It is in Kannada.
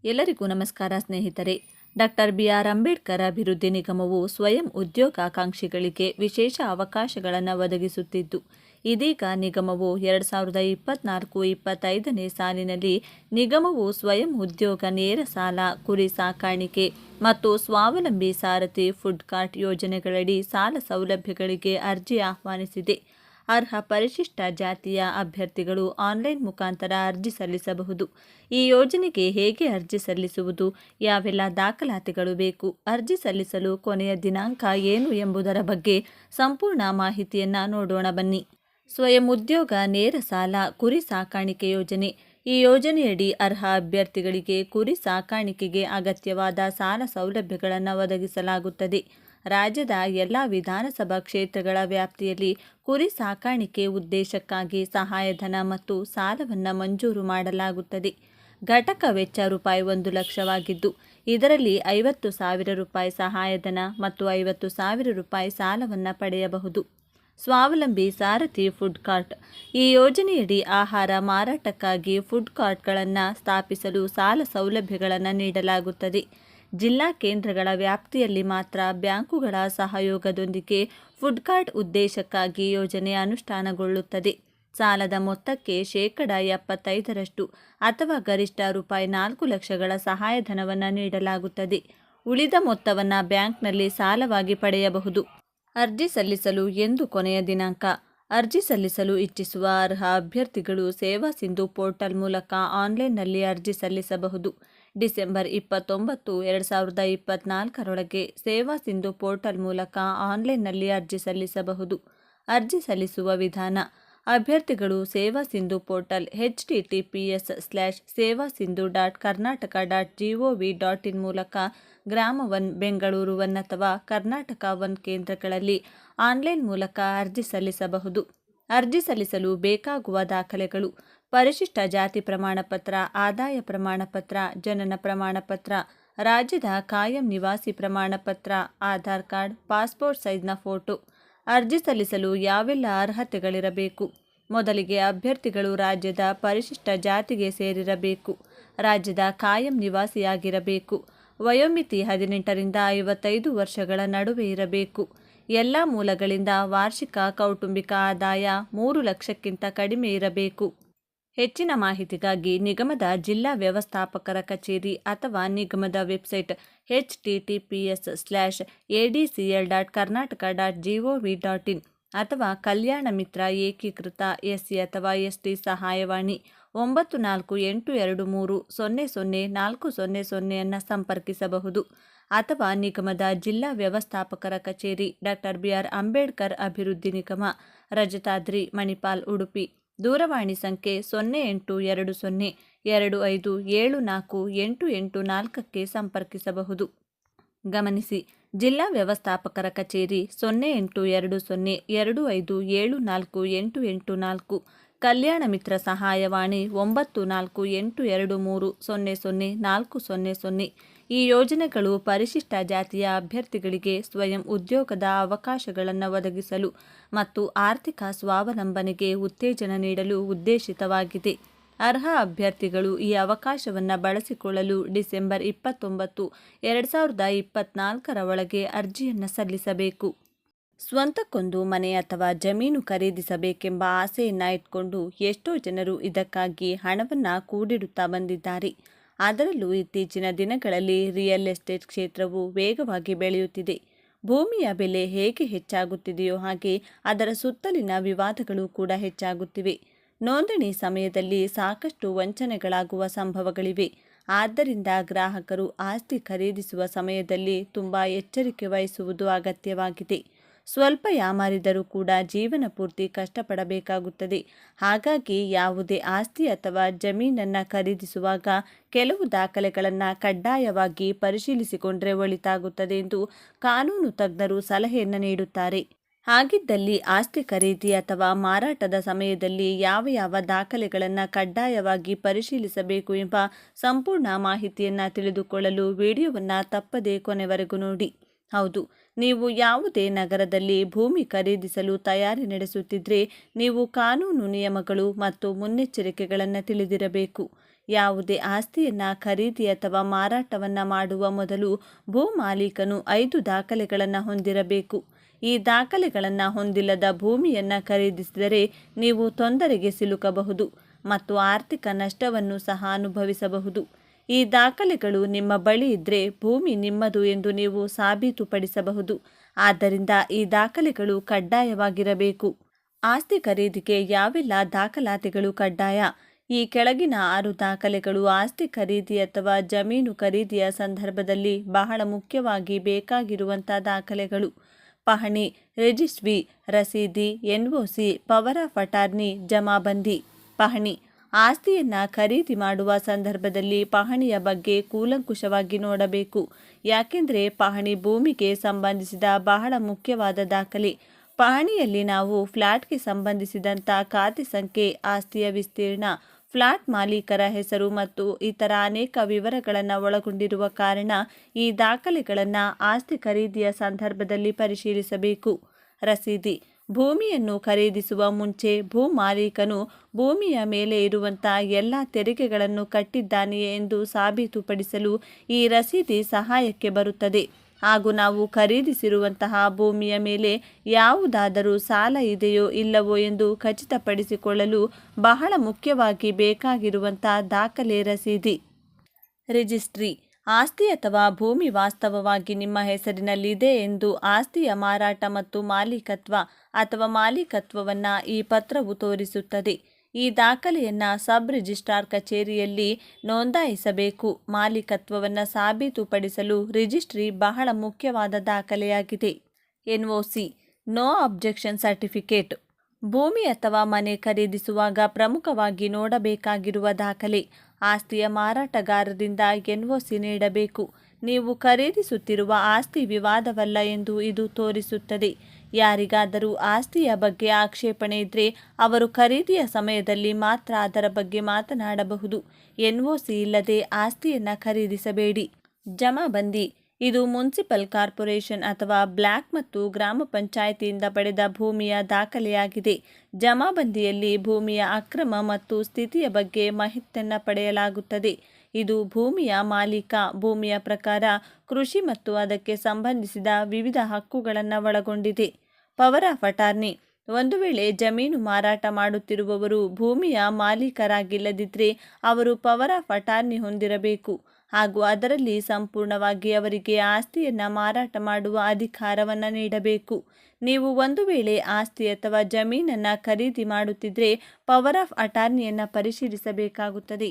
ಎಲ್ಲರಿಗೂ ನಮಸ್ಕಾರ ಸ್ನೇಹಿತರೆ. ಡಾಕ್ಟರ್ BR ಅಂಬೇಡ್ಕರ್ ಅಭಿವೃದ್ಧಿ ನಿಗಮವು ಸ್ವಯಂ ಉದ್ಯೋಗಾಕಾಂಕ್ಷಿಗಳಿಗೆ ವಿಶೇಷ ಅವಕಾಶಗಳನ್ನು ಒದಗಿಸುತ್ತಿದ್ದು, ಇದೀಗ ನಿಗಮವು 2024-25ನೇ ಸಾಲಿನಲ್ಲಿ ನಿಗಮವು ಸ್ವಯಂ ಉದ್ಯೋಗ ನೇರ ಸಾಲ, ಕುರಿ ಸಾಕಾಣಿಕೆ ಮತ್ತು ಸ್ವಾವಲಂಬಿ ಸಾರಥಿ ಫುಡ್ ಕಾರ್ಟ್ ಯೋಜನೆಗಳಡಿ ಸಾಲ ಸೌಲಭ್ಯಗಳಿಗೆ ಅರ್ಜಿ ಆಹ್ವಾನಿಸಿದೆ. ಅರ್ಹ ಪರಿಶಿಷ್ಟ ಜಾತಿಯ ಅಭ್ಯರ್ಥಿಗಳು ಆನ್ಲೈನ್ ಮುಖಾಂತರ ಅರ್ಜಿ ಸಲ್ಲಿಸಬಹುದು. ಈ ಯೋಜನೆಗೆ ಹೇಗೆ ಅರ್ಜಿ ಸಲ್ಲಿಸುವುದು, ಯಾವೆಲ್ಲ ದಾಖಲಾತಿಗಳು ಬೇಕು, ಅರ್ಜಿ ಸಲ್ಲಿಸಲು ಕೊನೆಯ ದಿನಾಂಕ ಏನು ಎಂಬುದರ ಬಗ್ಗೆ ಸಂಪೂರ್ಣ ಮಾಹಿತಿಯನ್ನು ನೋಡೋಣ ಬನ್ನಿ. ಸ್ವಯಂ ಉದ್ಯೋಗ ನೇರ ಸಾಲ ಕುರಿ ಸಾಕಾಣಿಕೆ ಯೋಜನೆ. ಈ ಯೋಜನೆಯಡಿ ಅರ್ಹ ಅಭ್ಯರ್ಥಿಗಳಿಗೆ ಕುರಿ ಸಾಕಾಣಿಕೆಗೆ ಅಗತ್ಯವಾದ ಸಾಲ ಸೌಲಭ್ಯಗಳನ್ನು ಒದಗಿಸಲಾಗುತ್ತದೆ. ರಾಜ್ಯದ ಎಲ್ಲ ವಿಧಾನಸಭಾ ಕ್ಷೇತ್ರಗಳ ವ್ಯಾಪ್ತಿಯಲ್ಲಿ ಕುರಿ ಸಾಕಾಣಿಕೆ ಉದ್ದೇಶಕ್ಕಾಗಿ ಸಹಾಯಧನ ಮತ್ತು ಸಾಲವನ್ನು ಮಂಜೂರು ಮಾಡಲಾಗುತ್ತದೆ. ಘಟಕ ವೆಚ್ಚ ₹1,00,000ವಾಗಿದ್ದು, ಇದರಲ್ಲಿ ₹50,000 ಸಹಾಯಧನ ಮತ್ತು ₹50,000 ಸಾಲವನ್ನು ಪಡೆಯಬಹುದು. ಸ್ವಾವಲಂಬಿ ಸಾರಥಿ ಫುಡ್ ಕಾರ್ಟ್. ಈ ಯೋಜನೆಯಡಿ ಆಹಾರ ಮಾರಾಟಕ್ಕಾಗಿ ಫುಡ್ ಕಾರ್ಟ್ಗಳನ್ನು ಸ್ಥಾಪಿಸಲು ಸಾಲ ಸೌಲಭ್ಯಗಳನ್ನು ನೀಡಲಾಗುತ್ತದೆ. ಜಿಲ್ಲಾ ಕೇಂದ್ರಗಳ ವ್ಯಾಪ್ತಿಯಲ್ಲಿ ಮಾತ್ರ ಬ್ಯಾಂಕುಗಳ ಸಹಯೋಗದೊಂದಿಗೆ ಫುಡ್ ಕಾರ್ಟ್ ಉದ್ದೇಶಕ್ಕಾಗಿ ಯೋಜನೆ ಅನುಷ್ಠಾನಗೊಳ್ಳುತ್ತದೆ. ಸಾಲದ ಮೊತ್ತಕ್ಕೆ ಶೇಕಡಾ 75% ಅಥವಾ ಗರಿಷ್ಠ ₹4,00,000ಗಳ ಸಹಾಯಧನವನ್ನು ನೀಡಲಾಗುತ್ತದೆ. ಉಳಿದ ಮೊತ್ತವನ್ನು ಬ್ಯಾಂಕ್ನಲ್ಲಿ ಸಾಲವಾಗಿ ಪಡೆಯಬಹುದು. ಅರ್ಜಿ ಸಲ್ಲಿಸಲು ಎಂದು ಕೊನೆಯ ದಿನಾಂಕ. ಅರ್ಜಿ ಸಲ್ಲಿಸಲು ಇಚ್ಛಿಸುವ ಅರ್ಹ ಅಭ್ಯರ್ಥಿಗಳು ಸೇವಾ ಸಿಂಧು ಪೋರ್ಟಲ್ ಮೂಲಕ ಆನ್ಲೈನ್ನಲ್ಲಿ ಅರ್ಜಿ ಸಲ್ಲಿಸಬಹುದು. ಡಿಸೆಂಬರ್ 29, 2024ರೊಳಗೆ ಸೇವಾ ಸಿಂಧು ಪೋರ್ಟಲ್ ಮೂಲಕ ಆನ್ಲೈನ್ನಲ್ಲಿ ಅರ್ಜಿ ಸಲ್ಲಿಸಬಹುದು. ಅರ್ಜಿ ಸಲ್ಲಿಸುವ ವಿಧಾನ: ಅಭ್ಯರ್ಥಿಗಳು ಸೇವಾ ಸಿಂಧು ಪೋರ್ಟಲ್ https://sevasindhu.karnataka.gov.in ಮೂಲಕ ಗ್ರಾಮ 1, ಬೆಂಗಳೂರು 1 ಅಥವಾ ಕರ್ನಾಟಕ 1 ಕೇಂದ್ರಗಳಲ್ಲಿ ಆನ್ಲೈನ್ ಮೂಲಕ ಅರ್ಜಿ ಸಲ್ಲಿಸಬಹುದು. ಅರ್ಜಿ ಸಲ್ಲಿಸಲು ಬೇಕಾಗುವ ದಾಖಲೆಗಳು: ಪರಿಶಿಷ್ಟ ಜಾತಿ ಪ್ರಮಾಣಪತ್ರ, ಆದಾಯ ಪ್ರಮಾಣಪತ್ರ, ಜನನ ಪ್ರಮಾಣಪತ್ರ, ರಾಜ್ಯದ ಕಾಯಂ ನಿವಾಸಿ ಪ್ರಮಾಣಪತ್ರ, ಆಧಾರ್ ಕಾರ್ಡ್, ಪಾಸ್ಪೋರ್ಟ್ ಸೈಜ್ನ ಫೋಟೋ. ಅರ್ಜಿ ಸಲ್ಲಿಸಲು ಯಾವೆಲ್ಲ ಅರ್ಹತೆಗಳಿರಬೇಕು? ಮೊದಲಿಗೆ ಅಭ್ಯರ್ಥಿಗಳು ರಾಜ್ಯದ ಪರಿಶಿಷ್ಟ ಜಾತಿಗೆ ಸೇರಿರಬೇಕು. ರಾಜ್ಯದ ಕಾಯಂ ನಿವಾಸಿಯಾಗಿರಬೇಕು. ವಯೋಮಿತಿ 18ರಿಂದ 55 ವರ್ಷಗಳ ನಡುವೆ ಇರಬೇಕು. ಎಲ್ಲ ಮೂಲಗಳಿಂದ ವಾರ್ಷಿಕ ಕೌಟುಂಬಿಕ ಆದಾಯ 3 ಲಕ್ಷಕ್ಕಿಂತ ಕಡಿಮೆ ಇರಬೇಕು. ಹೆಚ್ಚಿನ ಮಾಹಿತಿಗಾಗಿ ನಿಗಮದ ಜಿಲ್ಲಾ ವ್ಯವಸ್ಥಾಪಕರ ಕಚೇರಿ ಅಥವಾ ನಿಗಮದ ವೆಬ್ಸೈಟ್ https://adcl.karnataka.gov.in ಅಥವಾ ಕಲ್ಯಾಣ ಮಿತ್ರ ಏಕೀಕೃತ SC ಅಥವಾ ST ಸಹಾಯವಾಣಿ 9482300400 ಅನ್ನು ಸಂಪರ್ಕಿಸಬಹುದು. ಅಥವಾ ನಿಗಮದ ಜಿಲ್ಲಾ ವ್ಯವಸ್ಥಾಪಕರ ಕಚೇರಿ, ಡಾಕ್ಟರ್ BR ಅಂಬೇಡ್ಕರ್ ಅಭಿವೃದ್ಧಿ ನಿಗಮ, ರಜತಾದ್ರಿ, ಮಣಿಪಾಲ್, ಉಡುಪಿ. ದೂರವಾಣಿ ಸಂಖ್ಯೆ 082025748884ಕ್ಕೆ ಸಂಪರ್ಕಿಸಬಹುದು. ಗಮನಿಸಿ, ಜಿಲ್ಲಾ ವ್ಯವಸ್ಥಾಪಕರ ಕಚೇರಿ 082025748884, ಕಲ್ಯಾಣ ಮಿತ್ರ ಸಹಾಯವಾಣಿ 9482300400. ಈ ಯೋಜನೆಗಳು ಪರಿಶಿಷ್ಟ ಜಾತಿಯ ಅಭ್ಯರ್ಥಿಗಳಿಗೆ ಸ್ವಯಂ ಉದ್ಯೋಗದ ಅವಕಾಶಗಳನ್ನು ಒದಗಿಸಲು ಮತ್ತು ಆರ್ಥಿಕ ಸ್ವಾವಲಂಬನೆಗೆ ಉತ್ತೇಜನ ನೀಡಲು ಉದ್ದೇಶಿತವಾಗಿದೆ. ಅರ್ಹ ಅಭ್ಯರ್ಥಿಗಳು ಈ ಅವಕಾಶವನ್ನು ಬಳಸಿಕೊಳ್ಳಲು ಡಿಸೆಂಬರ್ 29, 2024ರ ಒಳಗೆ ಅರ್ಜಿಯನ್ನು ಸಲ್ಲಿಸಬೇಕು. ಸ್ವಂತಕ್ಕೊಂದು ಮನೆ ಅಥವಾ ಜಮೀನು ಖರೀದಿಸಬೇಕೆಂಬ ಆಸೆಯನ್ನು ಇಟ್ಕೊಂಡು ಎಷ್ಟೋ ಜನರು ಇದಕ್ಕಾಗಿ ಹಣವನ್ನು ಕೂಡಿಡುತ್ತಾ ಬಂದಿದ್ದಾರೆ. ಅದರಲ್ಲೂ ಇತ್ತೀಚಿನ ದಿನಗಳಲ್ಲಿ ರಿಯಲ್ ಎಸ್ಟೇಟ್ ಕ್ಷೇತ್ರವು ವೇಗವಾಗಿ ಬೆಳೆಯುತ್ತಿದೆ. ಭೂಮಿಯ ಬೆಲೆ ಹೇಗೆ ಹೆಚ್ಚಾಗುತ್ತಿದೆಯೋ ಹಾಗೆ ಅದರ ಸುತ್ತಲಿನ ವಿವಾದಗಳು ಕೂಡ ಹೆಚ್ಚಾಗುತ್ತಿವೆ. ನೋಂದಣಿ ಸಮಯದಲ್ಲಿ ಸಾಕಷ್ಟು ವಂಚನೆಗಳಾಗುವ ಸಂಭವಗಳಿವೆ. ಆದ್ದರಿಂದ ಗ್ರಾಹಕರು ಆಸ್ತಿ ಖರೀದಿಸುವ ಸಮಯದಲ್ಲಿ ತುಂಬ ಎಚ್ಚರಿಕೆ ವಹಿಸುವುದು ಅಗತ್ಯವಾಗಿದೆ. ಸ್ವಲ್ಪ ಯಾಮಾರಿದರೂ ಕೂಡ ಜೀವನ ಪೂರ್ತಿ ಕಷ್ಟಪಡಬೇಕಾಗುತ್ತದೆ. ಹಾಗಾಗಿ ಯಾವುದೇ ಆಸ್ತಿ ಅಥವಾ ಜಮೀನನ್ನು ಖರೀದಿಸುವಾಗ ಕೆಲವು ದಾಖಲೆಗಳನ್ನು ಕಡ್ಡಾಯವಾಗಿ ಪರಿಶೀಲಿಸಿಕೊಂಡರೆ ಒಳಿತಾಗುತ್ತದೆ ಎಂದು ಕಾನೂನು ತಜ್ಞರು ಸಲಹೆಯನ್ನು ನೀಡುತ್ತಾರೆ. ಹಾಗಿದ್ದಲ್ಲಿ ಆಸ್ತಿ ಖರೀದಿ ಅಥವಾ ಮಾರಾಟದ ಸಮಯದಲ್ಲಿ ಯಾವ ದಾಖಲೆಗಳನ್ನು ಕಡ್ಡಾಯವಾಗಿ ಪರಿಶೀಲಿಸಬೇಕು ಎಂಬ ಸಂಪೂರ್ಣ ಮಾಹಿತಿಯನ್ನು ತಿಳಿದುಕೊಳ್ಳಲು ವಿಡಿಯೋವನ್ನು ತಪ್ಪದೇ ಕೊನೆವರೆಗೂ ನೋಡಿ. ಹೌದು, ನೀವು ಯಾವುದೇ ನಗರದಲ್ಲಿ ಭೂಮಿ ಖರೀದಿಸಲು ತಯಾರಿ ನಡೆಸುತ್ತಿದ್ದರೆ ನೀವು ಕಾನೂನು ನಿಯಮಗಳು ಮತ್ತು ಮುನ್ನೆಚ್ಚರಿಕೆಗಳನ್ನು ತಿಳಿದಿರಬೇಕು. ಯಾವುದೇ ಆಸ್ತಿಯನ್ನು ಖರೀದಿ ಅಥವಾ ಮಾರಾಟವನ್ನು ಮಾಡುವ ಮೊದಲು ಭೂ ಮಾಲೀಕನು 5 ದಾಖಲೆಗಳನ್ನು ಹೊಂದಿರಬೇಕು. ಈ ದಾಖಲೆಗಳನ್ನು ಹೊಂದಿಲ್ಲದ ಭೂಮಿಯನ್ನು ಖರೀದಿಸಿದರೆ ನೀವು ತೊಂದರೆಗೆ ಸಿಲುಕಬಹುದು ಮತ್ತು ಆರ್ಥಿಕ ನಷ್ಟವನ್ನು ಸಹ ಅನುಭವಿಸಬಹುದು. ಈ ದಾಖಲೆಗಳು ನಿಮ್ಮ ಬಳಿ ಇದ್ದರೆ ಭೂಮಿ ನಿಮ್ಮದು ಎಂದು ನೀವು ಸಾಬೀತುಪಡಿಸಬಹುದು. ಆದ್ದರಿಂದ ಈ ದಾಖಲೆಗಳು ಕಡ್ಡಾಯವಾಗಿರಬೇಕು. ಆಸ್ತಿ ಖರೀದಿಗೆ ಯಾವೆಲ್ಲ ದಾಖಲಾತಿಗಳು ಕಡ್ಡಾಯ? ಈ ಕೆಳಗಿನ 6 ದಾಖಲೆಗಳು ಆಸ್ತಿ ಖರೀದಿ ಅಥವಾ ಜಮೀನು ಖರೀದಿಯ ಸಂದರ್ಭದಲ್ಲಿ ಬಹಳ ಮುಖ್ಯವಾಗಿ ಬೇಕಾಗಿರುವಂಥ ದಾಖಲೆಗಳು. ಪಹಣಿ, ರಿಜಿಸ್ಟ್ರಿ, ರಸೀದಿ, ಎನ್ಒಸಿ, ಪವರ್ ಆಫ್ ಅಟಾರ್ನಿ, ಜಮಾಬಂದಿ. ಪಹಣಿ: ಆಸ್ತಿಯನ್ನು ಖರೀದಿ ಮಾಡುವ ಸಂದರ್ಭದಲ್ಲಿ ಪಹಣಿಯ ಬಗ್ಗೆ ಕೂಲಂಕುಷವಾಗಿ ನೋಡಬೇಕು. ಯಾಕೆಂದರೆ ಪಹಣಿ ಭೂಮಿಗೆ ಸಂಬಂಧಿಸಿದ ಬಹಳ ಮುಖ್ಯವಾದ ದಾಖಲೆ. ಪಹಣಿಯಲ್ಲಿ ನಾವು ಫ್ಲ್ಯಾಟ್ಗೆ ಸಂಬಂಧಿಸಿದಂಥ ಖಾತೆ ಸಂಖ್ಯೆ, ಆಸ್ತಿಯ ವಿಸ್ತೀರ್ಣ, ಫ್ಲ್ಯಾಟ್ ಮಾಲೀಕರ ಹೆಸರು ಮತ್ತು ಇತರ ಅನೇಕ ವಿವರಗಳನ್ನು ಒಳಗೊಂಡಿರುವ ಕಾರಣ ಈ ದಾಖಲೆಗಳನ್ನು ಆಸ್ತಿ ಖರೀದಿಯ ಸಂದರ್ಭದಲ್ಲಿ ಪರಿಶೀಲಿಸಬೇಕು. ರಸೀದಿ: ಭೂಮಿಯನ್ನು ಖರೀದಿಸುವ ಮುಂಚೆ ಭೂ ಮಾಲೀಕನು ಭೂಮಿಯ ಮೇಲೆ ಇರುವಂಥ ಎಲ್ಲ ತೆರಿಗೆಗಳನ್ನು ಕಟ್ಟಿದ್ದಾನೆಯೇ ಎಂದು ಸಾಬೀತುಪಡಿಸಲು ಈ ರಸೀದಿ ಸಹಾಯಕ್ಕೆ ಬರುತ್ತದೆ. ಹಾಗೂ ನಾವು ಖರೀದಿಸಿರುವಂತಹ ಭೂಮಿಯ ಮೇಲೆ ಯಾವುದಾದರೂ ಸಾಲ ಇದೆಯೋ ಇಲ್ಲವೋ ಎಂದು ಖಚಿತಪಡಿಸಿಕೊಳ್ಳಲು ಬಹಳ ಮುಖ್ಯವಾಗಿ ಬೇಕಾಗಿರುವಂಥ ದಾಖಲೆ ರಸೀದಿ. ರಿಜಿಸ್ಟ್ರಿ: ಆಸ್ತಿ ಅಥವಾ ಭೂಮಿ ವಾಸ್ತವವಾಗಿ ನಿಮ್ಮ ಹೆಸರಿನಲ್ಲಿದೆ ಎಂದು ಆಸ್ತಿಯ ಮಾರಾಟ ಮತ್ತು ಮಾಲೀಕತ್ವ ಅಥವಾ ಮಾಲೀಕತ್ವವನ್ನು ಈ ಪತ್ರವು ತೋರಿಸುತ್ತದೆ. ಈ ದಾಖಲೆಯನ್ನು ಸಬ್ ರಿಜಿಸ್ಟ್ರಾರ್ ಕಚೇರಿಯಲ್ಲಿ ನೋಂದಾಯಿಸಬೇಕು. ಮಾಲೀಕತ್ವವನ್ನು ಸಾಬೀತುಪಡಿಸಲು ರಿಜಿಸ್ಟ್ರಿ ಬಹಳ ಮುಖ್ಯವಾದ ದಾಖಲೆಯಾಗಿದೆ. ಎನ್ಒಸಿ ನೋ ಅಬ್ಜೆಕ್ಷನ್ ಸರ್ಟಿಫಿಕೇಟ್: ಭೂಮಿ ಅಥವಾ ಮನೆ ಖರೀದಿಸುವಾಗ ಪ್ರಮುಖವಾಗಿ ನೋಡಬೇಕಾಗಿರುವ ದಾಖಲೆ. ಆಸ್ತಿಯ ಮಾರಾಟಗಾರರಿಂದ ಎನ್ಒಸಿ ನೀಡಬೇಕು. ನೀವು ಖರೀದಿಸುತ್ತಿರುವ ಆಸ್ತಿ ವಿವಾದವಲ್ಲ ಎಂದು ಇದು ತೋರಿಸುತ್ತದೆ. ಯಾರಿಗಾದರೂ ಆಸ್ತಿಯ ಬಗ್ಗೆ ಆಕ್ಷೇಪಣೆ ಇದ್ದರೆ ಅವರು ಖರೀದಿಯ ಸಮಯದಲ್ಲಿ ಮಾತ್ರ ಅದರ ಬಗ್ಗೆ ಮಾತನಾಡಬಹುದು. ಎನ್ಒಸಿ ಇಲ್ಲದೆ ಆಸ್ತಿಯನ್ನು ಖರೀದಿಸಬೇಡಿ. ಜಮಾಬಂದಿ: ಇದು ಮುನ್ಸಿಪಲ್ ಕಾರ್ಪೊರೇಷನ್ ಅಥವಾ ಬ್ಲಾಕ್ ಮತ್ತು ಗ್ರಾಮ ಪಂಚಾಯಿತಿಯಿಂದ ಪಡೆದ ಭೂಮಿಯ ದಾಖಲೆಯಾಗಿದೆ. ಜಮಾಬಂದಿಯಲ್ಲಿ ಭೂಮಿಯ ಅಕ್ರಮ ಮತ್ತು ಸ್ಥಿತಿಯ ಬಗ್ಗೆ ಮಾಹಿತಿಯನ್ನು ಪಡೆಯಲಾಗುತ್ತದೆ. ಇದು ಭೂಮಿಯ ಮಾಲೀಕ, ಭೂಮಿಯ ಪ್ರಕಾರ, ಕೃಷಿ ಮತ್ತು ಅದಕ್ಕೆ ಸಂಬಂಧಿಸಿದ ವಿವಿಧ ಹಕ್ಕುಗಳನ್ನು ಒಳಗೊಂಡಿದೆ. ಪವರ್ ಆಫ್ ಅಟಾರ್ನಿ: ಒಂದು ವೇಳೆ ಜಮೀನು ಮಾರಾಟ ಮಾಡುತ್ತಿರುವವರು ಭೂಮಿಯ ಮಾಲೀಕರಾಗಿಲ್ಲದಿದ್ದರೆ ಅವರು ಪವರ್ ಆಫ್ ಅಟಾರ್ನಿ ಹೊಂದಿರಬೇಕು ಹಾಗೂ ಅದರಲ್ಲಿ ಸಂಪೂರ್ಣವಾಗಿ ಅವರಿಗೆ ಆಸ್ತಿಯನ್ನು ಮಾರಾಟ ಮಾಡುವ ಅಧಿಕಾರವನ್ನು ನೀಡಬೇಕು. ನೀವು ಒಂದು ವೇಳೆ ಆಸ್ತಿ ಅಥವಾ ಜಮೀನನ್ನು ಖರೀದಿ ಮಾಡುತ್ತಿದ್ದರೆ ಪವರ್ ಆಫ್ ಅಟಾರ್ನಿಯನ್ನು ಪರಿಶೀಲಿಸಬೇಕಾಗುತ್ತದೆ.